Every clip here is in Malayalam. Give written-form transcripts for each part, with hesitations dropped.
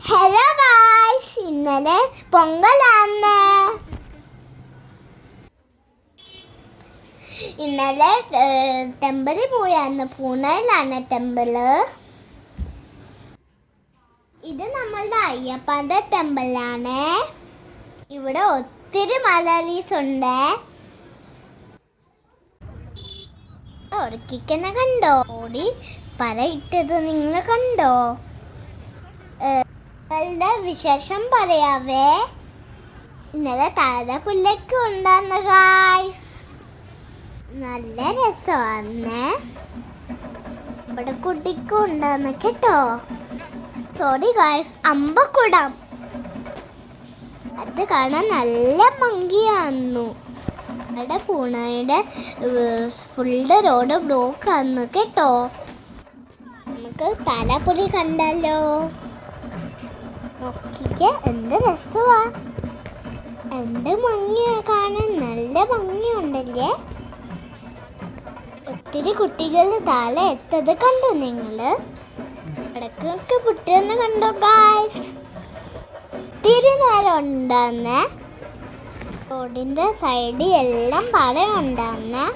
ഹലോ ഗായ്സ്, ഇന്നലെ പൊങ്കലാണ്. ഇന്നലെ ടെമ്പിളിൽ പോയായിരുന്നു. പൂനെയിലാണ് ടെമ്പിള്. ഇത് നമ്മളുടെ അയ്യപ്പന്റെ ടെമ്പിളാണ്. ഇവിടെ ഒത്തിരി മലയാളീസ് ഉണ്ട്. ഉറക്കിക്കനെ കണ്ടോ? ഓടി പറയിട്ടത് നിങ്ങൾ കണ്ടോ? വിശേഷം പറയാവേ. ഇന്നലെ താരപുല്ലൊക്കെ ഉണ്ടായിരുന്നു ഗായ്സ്. നല്ല രസമാണ്. ഇവിടെ കുട്ടിക്കും ഉണ്ടായിരുന്നു കേട്ടോ. സോറി ഗായ്സ്, അമ്പക്കുടം അത് കാണാൻ നല്ല ഭംഗിയായിരുന്നു. അവിടെ പൂനെയുടെ ഫുള്ള് റോഡ് ബ്ലോക്ക് ആയിരുന്നു കേട്ടോ. നമുക്ക് താരാപുലി കണ്ടാലോ? നോക്കിക്ക്, എന്ത് രസമാ, എന്ത് ഭംഗിയാ കാണാൻ. നല്ല ഭംഗിയുണ്ടല്ലേ. ഒത്തിരി കുട്ടികൾ താഴെ എത്തത് കണ്ടോ നിങ്ങള്? ഇടയ്ക്കൊക്കെ പുട്ടെന്ന് കണ്ടോ ഗായ്സ്? ഒത്തിരി നേരം ഉണ്ടായിരുന്നേ. റോഡിന്റെ സൈഡിൽ എല്ലാം പറയുണ്ടായിരുന്നേ.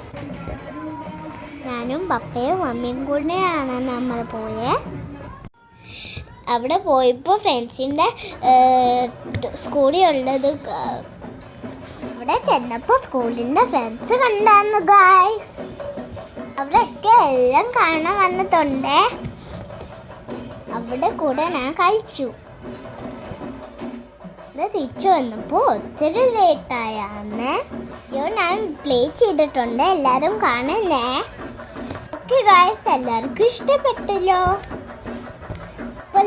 ഞാനും പപ്പയും മമ്മിയും കൂടെയാണ് നമ്മൾ പോയേ. അവിടെ പോയപ്പോൾ ഫ്രണ്ട്സിൻ്റെ സ്കൂളിൽ ഉള്ളത് അവിടെ ചെന്നപ്പോൾ സ്കൂളിൻ്റെ ഫ്രണ്ട്സ് കണ്ടായിരുന്നു ഗായ്സ്. അവിടെയൊക്കെ എല്ലാം കാണാൻ വന്നിട്ടുണ്ട്. അവിടെ കൂടെ ഞാൻ കഴിച്ചു. തിരിച്ചു വന്നപ്പോൾ ഒത്തിരി ലേറ്റായാണ്. ഞാൻ പ്ലേ ചെയ്തിട്ടുണ്ട്, എല്ലാവരും കാണണേ. ഓക്കെ ഗായ്സ്, എല്ലാവർക്കും ഇഷ്ടപ്പെട്ടല്ലോ.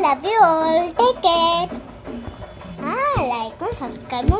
Love you all. Take care. Like and subscribe.